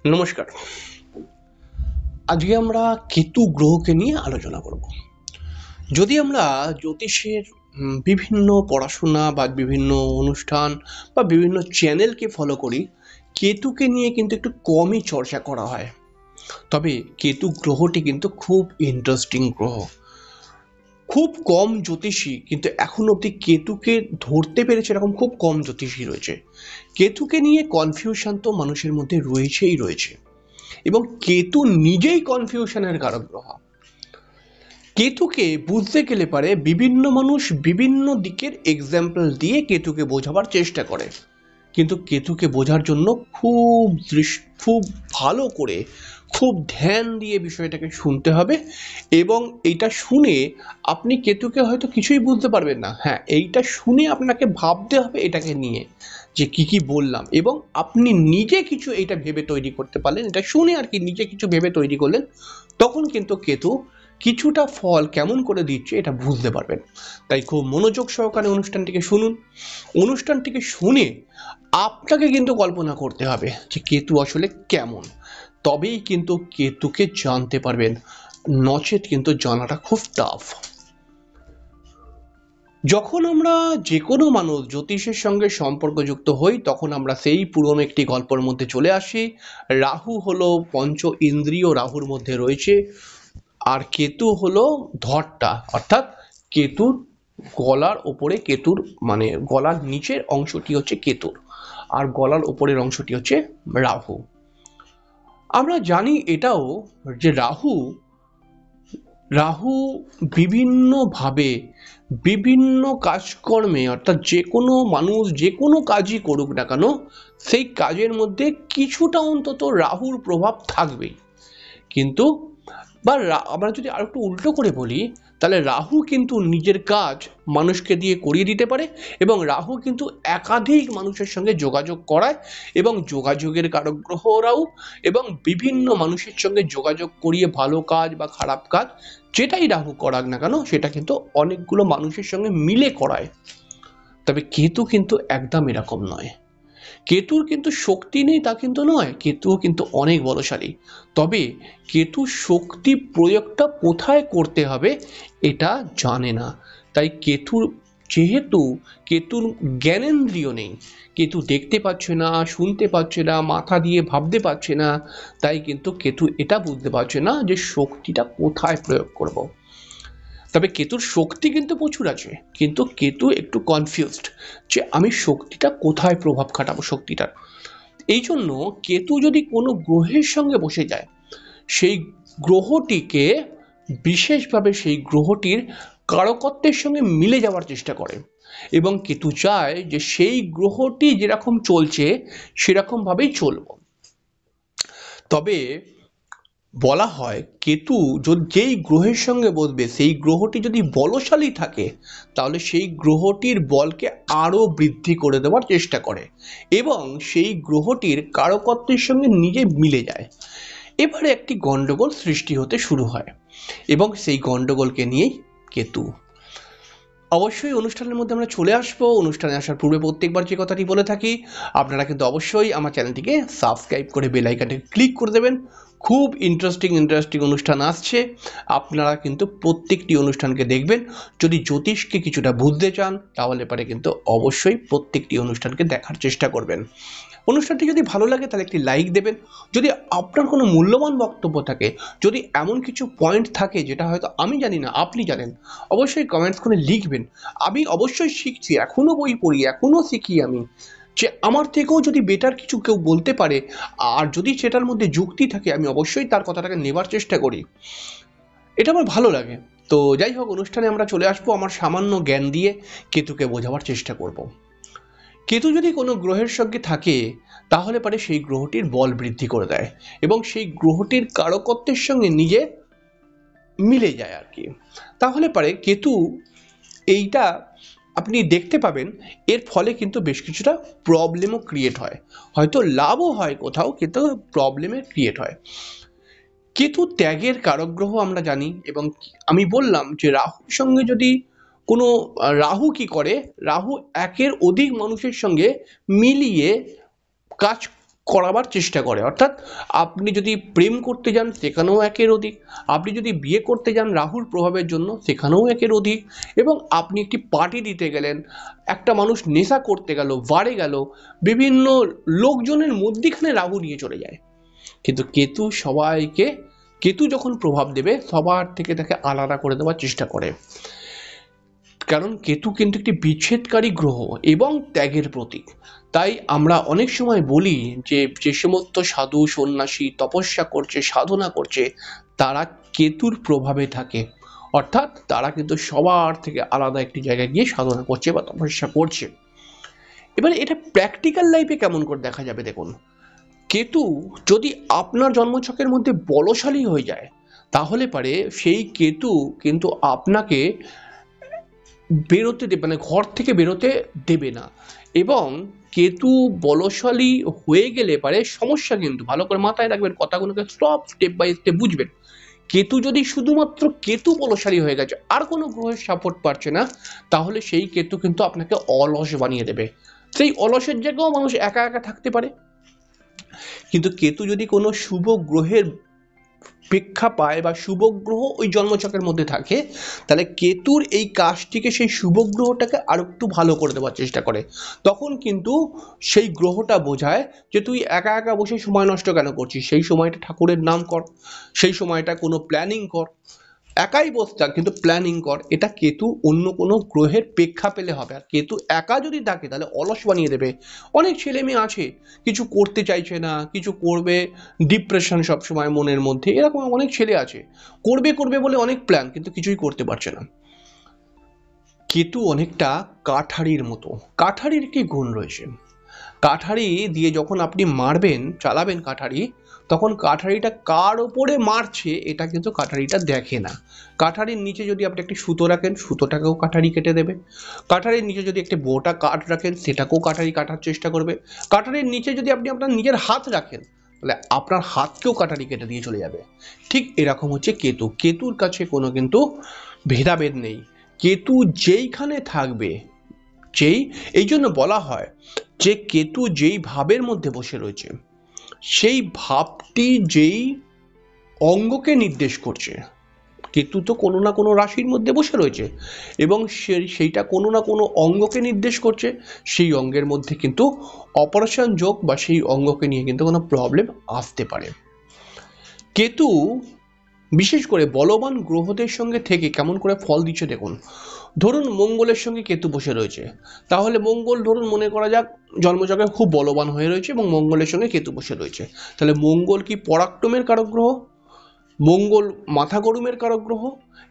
নমস্কার। আজকে আমরা কেতু গ্রহকে নিয়ে আলোচনা করব। যদি আমরা জ্যোতিষের বিভিন্ন পড়াশোনা বা বিভিন্ন অনুষ্ঠান বা বিভিন্ন চ্যানেলকে ফলো করি, কেতুকে নিয়ে কিন্তু একটু কমই চর্চা করা হয়। তবে কেতু গ্রহটি কিন্তু খুব ইন্টারেস্টিং গ্রহ। খুব কম জ্যোতিষী কিন্তু এখন অবধি কেতুকে ধরতে পেরেছে এরকম খুব কম জ্যোতিষী রয়েছে। কেতুকে নিয়ে কনফিউশন তো মানুষের মধ্যে রয়েছে এবং কেতু নিজেই কনফিউশনের কারক গ্রহ। কেতুকে বুঝতে গেলে পারে বিভিন্ন মানুষ বিভিন্ন দিকের এক্সাম্পল দিয়ে কেতুকে বোঝাবার চেষ্টা করে, কিন্তু কেতুকে বোঝার জন্য খুব ভালো করে খুব ধ্যান দিয়ে বিষয়টাকে শুনতে হবে। এবং এইটা শুনে আপনি কেতুকে হয়তো কিছুই বুঝতে পারবেন না, হ্যাঁ এইটা শুনে আপনাকে ভাবতে হবে এটাকে নিয়ে যে কি বললাম, এবং আপনি নিজে কিছু এইটা ভেবে তৈরি করতে পারলেন, এটা শুনে আর কি নিজে কিছু ভেবে তৈরি করলেন, তখন কিন্তু কেতু কিছুটা ফল কেমন করে দিচ্ছে এটা বুঝতে পারবেন। তাই খুব মনোযোগ সহকারে অনুষ্ঠানটিকে শুনুন। অনুষ্ঠানটিকে শুনে আপনাকে কিন্তু কল্পনা করতে হবে যে কেতু আসলে কেমন, তবেই কিন্তু কেতুকে জানতে পারবেন, নচেত কিন্তু জানাটা খুব টাফ। যখন আমরা যে কোনো মানুষ জ্যোতিষের সঙ্গে সম্পর্কযুক্ত হই, তখন আমরা সেই পুরনো একটি গল্পের মধ্যে চলে আসি। রাহু হলো পঞ্চ ইন্দ্রিয় রাহুর মধ্যে রয়েছে, আর কেতু হলো ধরটা, অর্থাৎ কেতুর গলার ওপরে, কেতুর মানে গলার নিচের অংশটি হচ্ছে কেতুর, আর গলার ওপরের অংশটি হচ্ছে রাহু। আমরা জানি এটাও যে রাহু রাহু বিভিন্নভাবে বিভিন্ন কাজকর্মে, অর্থাৎ যে কোনো মানুষ যে কোনো কাজই করুক না কেন, সেই কাজের মধ্যে কিছুটা অন্তত রাহুর প্রভাব থাকবেই। কিন্তু আমরা যদি আর একটু উল্টো করে বলি, তাহলে রাহু কিন্তু নিজের কাজ মানুষকে দিয়ে করিয়ে দিতে পারে, এবং রাহু কিন্তু একাধিক মানুষের সঙ্গে যোগাযোগ করায়, এবং যোগাযোগের কারক গ্রহ রাহু, এবং বিভিন্ন মানুষের সঙ্গে যোগাযোগ করিয়ে ভালো কাজ বা খারাপ কাজ যেটাই রাহু করাক না কেন সেটা কিন্তু অনেকগুলো মানুষের সঙ্গে মিলে করায়। তবে কেতু কিন্তু একদম এরকম নয়। কেতুর কিন্তু শক্তি নেই তা কিন্তু নয়, কেতু কিন্তু অনেক বলশালী। তবে কেতু শক্তি প্রয়োগটা কোথায় করতে হবে এটা জানে না। তাই যেহেতু কেতুর জ্ঞানেন্দ্রিয় নেই, কেতু দেখতে পাচ্ছে না, শুনতে পাচ্ছে না, মাথা দিয়ে ভাবতে পারছে না, তাই কিন্তু কেতু এটা বুঝতে পারছে না যে শক্তিটা কোথায় প্রয়োগ করব। তবে কেতুর শক্তি কিন্তু প্রচুর আছে, কিন্তু কেতু একটু কনফিউজড যে আমি শক্তিটা কোথায় প্রভাব খাটাবো শক্তিটার। এই জন্য কেতু যদি কোনো গ্রহের সঙ্গে বসে যায়, সেই গ্রহটিকে বিশেষভাবে সেই গ্রহটির কারকত্বের সঙ্গে মিলে যাওয়ার চেষ্টা করে, এবং কেতু চায় যে সেই গ্রহটি যেরকম চলছে সেরকম ভাবেই চলব। তবে বলা হয় কেতু যেই গ্রহের সঙ্গে বসবে সেই গ্রহটি যদি বলশালী থাকে, তাহলে সেই গ্রহটির বলকে আরো বৃদ্ধি করে দেওয়ার চেষ্টা করে, এবং সেই গ্রহটির কারকত্বের সঙ্গে নিজে মিলে যায়। এবারে একটি গন্ডগোল সৃষ্টি হতে শুরু হয়, এবং সেই গন্ডগোলকে নিয়েই কেতু। অবশ্যই অনুষ্ঠানের মধ্যে আমরা চলে আসবো। অনুষ্ঠানে আসার পূর্বে প্রত্যেকবার যে কথাটি বলে থাকি, আপনারা কিন্তু অবশ্যই আমার চ্যানেলটিকে সাবস্ক্রাইব করে বেল আইকনটিকে ক্লিক করে দেবেন। খুব ইন্টারেস্টিং অনুষ্ঠান আসছে, আপনারা কিন্তু প্রত্যেকটি অনুষ্ঠানকে দেখবেন। যদি জ্যোতিষকে কিছুটা বুঝতে চান তাহলে পারে কিন্তু অবশ্যই প্রত্যেকটি অনুষ্ঠানকে দেখার চেষ্টা করবেন। অনুষ্ঠানটি যদি ভালো লাগে তাহলে একটি লাইক দেবেন। যদি আপনার কোনো মূল্যবান বক্তব্য থাকে, যদি এমন কিছু পয়েন্ট থাকে যেটা হয়তো আমি জানি না আপনি জানেন, অবশ্যই কমেন্টস করে লিখবেন। আমি অবশ্যই শিখছি, এখনো বই পড়ি, এখনো শিখি আমি, যে আমার থেকেও যদি বেটার কিছু কেউ বলতে পারে আর যদি সেটার মধ্যে যুক্তি থাকে, আমি অবশ্যই তার কথাটাকে নেবার চেষ্টা করি, এটা আমার ভালো লাগে। তো যাই হোক, অনুষ্ঠানে আমরা চলে আসবো, আমার সামান্য জ্ঞান দিয়ে কেতুকে বোঝাবার চেষ্টা করব। কেতু যদি কোনো গ্রহের সঙ্গে থাকে তাহলে পারে সেই গ্রহটির বল বৃদ্ধি করে দেয়, এবং সেই গ্রহটির কারকত্বের সঙ্গে নিজে মিলে যায় আর কি। তাহলে পারে কেতু এইটা আপনি দেখতে পাবেন, এর ফলে কিন্তু বেশ কিছুটা প্রবলেমও ক্রিয়েট হয়, হয়তো লাভও হয় কোথাও, কিন্তু প্রবলেমের ক্রিয়েট হয়। কেতু ত্যাগের কারক গ্রহ আমরা জানি, এবং আমি বললাম যে রাহুর সঙ্গে যদি কোনো রাহু কি করে, রাহু একের অধিক মানুষের সঙ্গে মিলিয়ে কাজ করাবার চেষ্টা করে। অর্থাৎ আপনি যদি প্রেম করতে যান সেখানেও একের অধিক, আপনি যদি বিয়ে করতে যান রাহুর প্রভাবের জন্য সেখানেও একের অধিক, এবং আপনি একটি পার্টি দিতে গেলেন, একটা মানুষ নেশা করতে গেল, বারে গেল, বিভিন্ন লোকজনের মধ্যিখানে রাহু নিয়ে চলে যায়। কিন্তু কেতু যখন প্রভাব দেবে সবার থেকে তাকে আলাদা করে দেওয়ার চেষ্টা করে, কারণ কেতু কিন্তু একটি বিচ্ছেদকারী গ্রহ এবং ত্যাগের প্রতীক। তাই আমরা অনেক সময় বলি যে সমস্ত সাধু সন্ন্যাসী তপস্যা করছে, সাধনা করছে, তারা কেতুর প্রভাবে থাকে। অর্থাৎ তারা কিন্তু সবার থেকে আলাদা একটি জায়গায় গিয়ে সাধনা করছে বা তপস্যা করছে। এবারে এটা প্র্যাকটিক্যাল লাইফে কেমন করে দেখা যাবে দেখুন, কেতু যদি আপনার জন্মছকের মধ্যে বলশালী হয়ে যায় তাহলে পারে সেই কেতু কিন্তু আপনাকে বেরোতে দেবে, মানে ঘর থেকে বেরোতে দেবে না। এবং কেতু বলশালী হয়ে গেলে পারে সমস্যা, কিন্তু ভালো করে মাথায় রাখবেন, কথাগুলোকে সব স্টেপ বাই স্টেপ বুঝবেন। কেতু যদি শুধুমাত্র কেতু বলশালী হয়ে গেছে আর কোনো গ্রহের সাপোর্ট পাচ্ছে না, তাহলে সেই কেতু কিন্তু আপনাকে অলস বানিয়ে দেবে। সেই অলসের জায়গাও মানুষ একা একা থাকতে পারে। কিন্তু কেতু যদি কোনো শুভ গ্রহের প্রেক্ষা পায় বা শুভ গ্রহ ওই জন্মছকের মধ্যে থাকে, তাহলে কেতুর এই কাজটিকে সেই শুভ গ্রহটাকে আরো একটু ভালো করে দেওয়ার চেষ্টা করে। তখন কিন্তু সেই গ্রহটা বোঝায় যে তুই একা একা বসে সময় নষ্ট কেন করছিস, সেই সময়টা ঠাকুরের নাম কর, সেই সময়টা কোনো প্ল্যানিং কর, একাই বসে থাক কিন্তু প্ল্যানিং কর। এটা কেতু অন্য কোনো গ্রহের প্রেক্ষা পেলে হবে। আর কেতু একা যদি থাকে তাহলে অলস বানিয়ে দেবে। অনেক ছেলে মেয়ে আছে কিছু করতে চাইছে না, কিছু করবে, ডিপ্রেশন সবসময় মনের মধ্যে, এরকম অনেক ছেলে আছে, করবে করবে বলে অনেক প্ল্যান কিন্তু কিছুই করতে পারছে না। কেতু অনেকটা কাঠারির মতো, কাঠারির কি গুণ রয়েছে, কাঠারি দিয়ে যখন আপনি মারবেন, চালাবেন কাঠারি, তখন কাঠারিটা কার ওপরে মারছে এটা কিন্তু কাঠারিটা দেখে না। কাঠারির নিচে যদি আপনি একটি সুতো রাখেন, সুতোটাকেও কাঠারি কেটে দেবে। কাঠারির নিচে যদি একটি বোটা কাঠ রাখেন, সেটাকেও কাঠারি কাটার চেষ্টা করবে। কাঠারির নিচে যদি আপনি আপনার নিজের হাত রাখেন, তাহলে আপনার হাতকেও কাঠারি কেটে দিয়ে চলে যাবে। ঠিক এরকম হচ্ছে কেতু। কেতুর কাছে কোনো কিন্তু ভেদাভেদ নেই। কেতু যেইখানে থাকবে, এই জন্য বলা হয় যে কেতু যেই ভাবের মধ্যে বসে রয়েছে, সেই ভাবটি যেই অঙ্গকে নির্দেশ করছে, কেতু তো কোনো না কোনো রাশির মধ্যে বসে রয়েছে এবং সেইটা কোনো না কোনো অঙ্গকে নির্দেশ করছে, সেই অঙ্গের মধ্যে কিন্তু অপারেশন যোগ বা সেই অঙ্গকে নিয়ে কিন্তু কোনো প্রবলেম আসতে পারে। কেতু বিশেষ করে বলবান গ্রহদের সঙ্গে থেকে কেমন করে ফল দিচ্ছে দেখুন। ধরুন মঙ্গলের সঙ্গে কেতু বসে রয়েছে, তাহলে মঙ্গল ধরুন মনে করা যাক জন্মছকে খুব বলবান হয়ে রয়েছে এবং মঙ্গলের সঙ্গে কেতু বসে রয়েছে, তাহলে মঙ্গল কি পরাক্রমের কারক গ্রহ, মঙ্গল মাথা গরুমের কারক গ্রহ,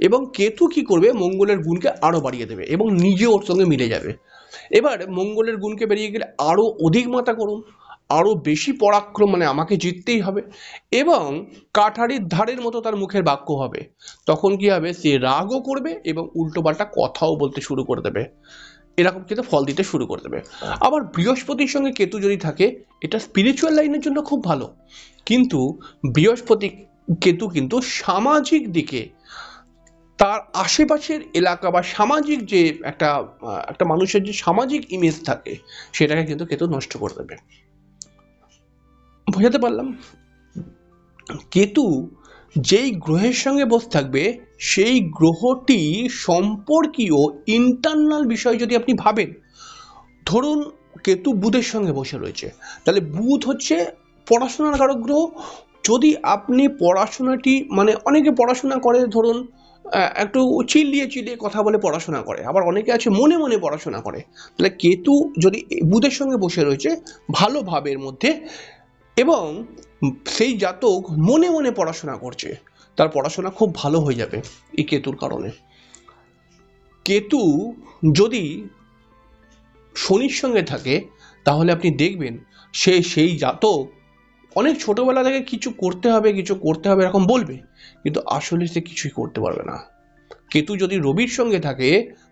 এবং কেতু কি করবে মঙ্গলের গুণকে আরো বাড়িয়ে দেবে এবং নিজে ওর সঙ্গে মিলে যাবে। এবার মঙ্গলের গুণকে বেরিয়ে গেলে আরো অধিক মাথা গরুম, আরো বেশি পরাক্রম, মানে আমাকে জিততেই হবে, এবং কাঠারির ধারের মতো তার মুখের বাক্য হবে। তখন কি হবে, সে রাগও করবে এবং উল্টোপাল্টা কথাও বলতে শুরু করে দেবে, এরকম কিন্তু ফল দিতে শুরু করে দেবে। আবার বৃহস্পতির সঙ্গে কেতু যদি থাকে, এটা স্পিরিচুয়াল লাইনের জন্য খুব ভালো, কিন্তু বৃহস্পতি কেতু কিন্তু সামাজিক দিকে, তার আশেপাশের এলাকা বা সামাজিক যে একটা মানুষের যে সামাজিক ইমেজ থাকে সেটাকে কিন্তু কেতু নষ্ট করে দেবে। বোঝাতে পারলাম? কেতু যেই গ্রহের সঙ্গে বসে থাকবে সেই গ্রহটি সম্পর্কীয় ইন্টারনাল বিষয় যদি আপনি ভাবেন, ধরুন কেতু বুধের সঙ্গে বসে রয়েছে, তাহলে বুধ হচ্ছে পড়াশোনার কারক গ্রহ। যদি আপনি পড়াশোনাটি, মানে অনেকে পড়াশোনা করে ধরুন একটু চিল্লিয়ে চিল্লিয়ে কথা বলে পড়াশোনা করে, আবার অনেকে আছে মনে মনে পড়াশোনা করে, তাহলে কেতু যদি বুধের সঙ্গে বসে রয়েছে ভালো ভাবের মধ্যে এবং সেই জাতক মনে মনে পড়াশোনা করছে, তার পড়াশোনা খুব ভালো হয়ে যাবে এই কেতুর কারণে। কেতু যদি শনির সঙ্গে থাকে তাহলে আপনি দেখবেন সেই জাতক অনেক ছোটবেলা থেকে কিছু করতে হবে এরকম বলবে, কিন্তু আসলে সে কিছুই করতে পারবে না। কেতু যদি রবির সঙ্গে থাকে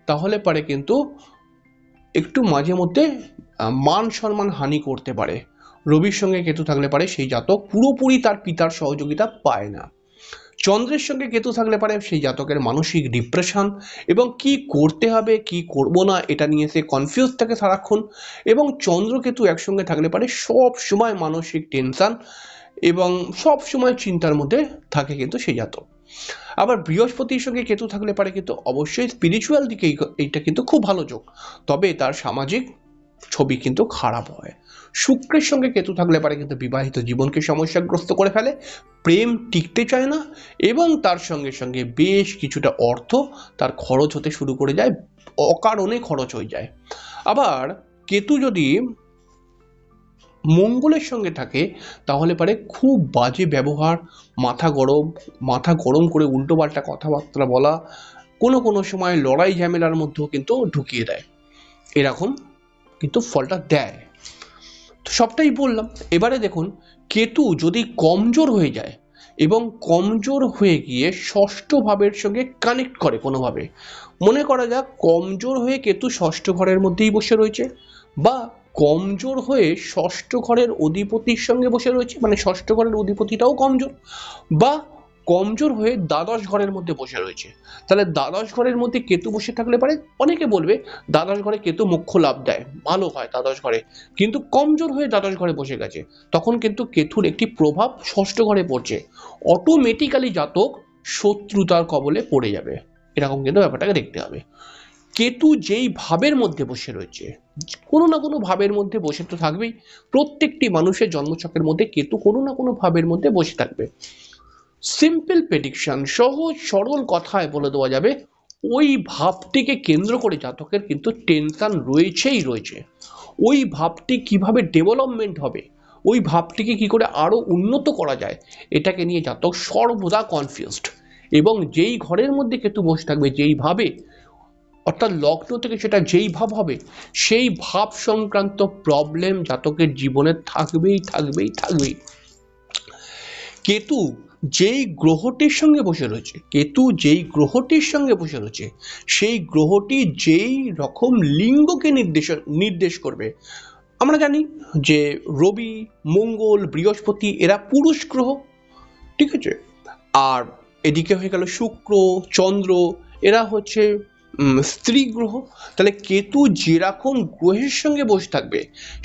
তাহলে পারে কিন্তু একটু মাঝে মধ্যে মান সম্মান হানি করতে পারে। রবির সঙ্গে কেতু থাকলে পারে সেই জাতক পুরোপুরি তার পিতার সহযোগিতা পায় না। চন্দ্রের সঙ্গে কেতু থাকলে পারে সেই জাতকের মানসিক ডিপ্রেশন এবং কি করতে হবে কি করব না এটা নিয়ে সে কনফিউজ থাকে সারাক্ষণ, এবং চন্দ্র কেতু একসঙ্গে থাকলে পারে সব সময় মানসিক টেনশন এবং সব সময় চিন্তার মধ্যে থাকে কিন্তু সেই জাতক। আবার বৃহস্পতির সঙ্গে কেতু থাকলে পারে কিন্তু অবশ্যই স্পিরিচুয়াল দিকে এইটা কিন্তু খুব ভালো যোগ, তবে তার সামাজিক ছবি কিন্তু খারাপ হয়। শুক্রের সঙ্গে কেতু থাকলে পারে কিন্তু বিবাহিত জীবনকে সমস্যাগ্রস্ত করে ফেলে, প্রেম টিকতে চায় না এবং তার সঙ্গে সঙ্গে বেশ কিছুটা অর্থ তার খরচ হতে শুরু করে যায়, অকারণে খরচ হয়ে যায়। আবার কেতু যদি মঙ্গলের সঙ্গে থাকে তাহলে পারে খুব বাজে ব্যবহার, মাথা গরম করে উল্টোপাল্টা কথাবার্তা বলা, কোনো সময় লড়াই ঝামেলার মধ্যেও কিন্তু ঢুকিয়ে দেয়, এরকম কিন্তু ফলটা দেয়। তো সবটাই বললাম। এবারে দেখুন, কেতু যদি কমজোর হয়ে যায় এবং কমজোর হয়ে গিয়ে ষষ্ঠ ভাবের সঙ্গে কানেক্ট করে কোনোভাবে, মনে করা যাক কমজোর হয়ে কেতু ষষ্ঠ ঘরের মধ্যেই বসে রয়েছে, বা কমজোর হয়ে ষষ্ঠ ঘরের অধিপতির সঙ্গে বসে রয়েছে, মানে ষষ্ঠ ঘরের অধিপতিটাও কমজোর, বা কমজোর হয়ে দ্বাদশ ঘরের মধ্যে বসে রয়েছে, তাহলে দ্বাদশ ঘরের মধ্যে কেতু বসে থাকলে পারে অনেকে বলবে দ্বাদশ ঘরে কেতু মোক্ষ লাভ দেয়, ভালো হয় দ্বাদশ ঘরে, কিন্তু কমজোর হয়ে দ্বাদশ ঘরে বসে গেছে, তখন কিন্তু কেতুর একটি প্রভাব ষষ্ঠ ঘরে পড়ছে, অটোমেটিক্যালি জাতক শত্রুতার কবলে পড়ে যাবে, এরকম কিন্তু ব্যাপারটাকে দেখতে হবে। কেতু যেই ভাবের মধ্যে বসে রয়েছে, কোনো না কোনো ভাবের মধ্যে বসে তো থাকবেই, প্রত্যেকটি মানুষের জন্মছকের মধ্যে কেতু কোনো না কোনো ভাবের মধ্যে বসে থাকবে। সিম্পল প্রেডিকশন, সহজ সরল কথায় বলে দেওয়া যাবে, ওই ভাবটিকে কেন্দ্র করে জাতকের কিন্তু টেনশন রয়েছেই রয়েছে। ওই ভাবটি কিভাবে ডেভেলপমেন্ট হবে, ওই ভাবটিকে কি করে আরো উন্নত করা যায়, এটাকে নিয়ে জাতক সর্বদা কনফিউজড। এবং যেই ঘরের মধ্যে কেতু বসে থাকবে, যেই ভাবে, অর্থাৎ লগ্ন থেকে সেটা যেই ভাব হবে, সেই ভাব সংক্রান্ত প্রবলেম জাতকের জীবনে থাকবেই থাকবেই থাকবেই। কেতু যেই গ্রহটির সঙ্গে বসে রয়েছে, সেই গ্রহটি যেই রকম লিঙ্গকে নির্দেশ করবে। আমরা জানি যে রবি, মঙ্গল, বৃহস্পতি এরা পুরুষ গ্রহ, ঠিক আছে, আর এদিকে হয়ে গেল শুক্র, চন্দ্র, এরা হচ্ছে স্ত্রী গ্রহ। তাহলে কেতু যেরকম গ্রহের সঙ্গে বসে থাকবে,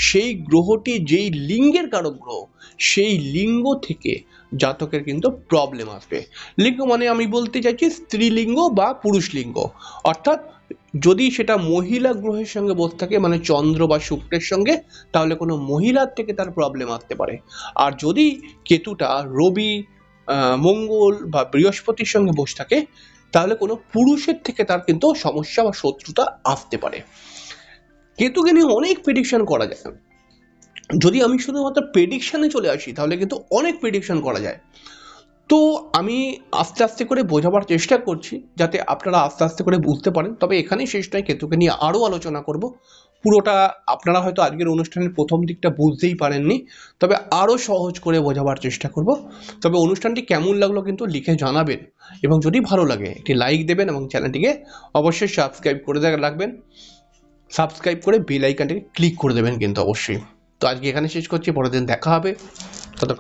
সেই গ্রহটি যেই লিঙ্গের কারক গ্রহ, সেই লিঙ্গ থেকে জাতকের কিন্তু প্রবলেম আসবে। লিঙ্গ মানে আমি বলতে চাইছি স্ত্রীলিঙ্গ বা পুরুষ লিঙ্গ, অর্থাৎ যদি সেটা মহিলা গ্রহের সঙ্গে বসে থাকে, মানে চন্দ্র বা শুক্রের সঙ্গে, তাহলে কোনো মহিলার থেকে তার প্রবলেম আসতে পারে। আর যদি কেতুটা রবি, মঙ্গল বা বৃহস্পতির সঙ্গে বসে থাকে, তাহলে কোনো পুরুষের থেকে তার কিন্তু সমস্যা বা শত্রুতা আসতে পারে। কেতুকে নিয়ে অনেক প্রেডিকশন করা যায়, যদি আমি শুধুমাত্র প্রেডিকশনে চলে আসি তাহলে কিন্তু অনেক প্রেডিকশন করা যায়। তো আমি আস্তে আস্তে করে বোঝাবার চেষ্টা করছি যাতে আপনারা আস্তে আস্তে করে বুঝতে পারেন, তবে এখানেই শেষ নয়, কেতুকে নিয়ে আরও আলোচনা করব। পুরোটা আপনারা হয়তো আজকের অনুষ্ঠানের প্রথম দিকটা বুঝতেই পারেননি, তবে আরও সহজ করে বোঝাবার চেষ্টা করব। তবে অনুষ্ঠানটি কেমন লাগলো কিন্তু লিখে জানাবেন, এবং যদি ভালো লাগে একটি লাইক দেবেন এবং চ্যানেলটিকে অবশ্যই সাবস্ক্রাইব করে রাখবেন, সাবস্ক্রাইব করে বেল আইকনটাকে ক্লিক করে দেবেন কিন্তু অবশ্যই। তো আজকে এখানে শেষ করছি, পরের দিন দেখা হবে।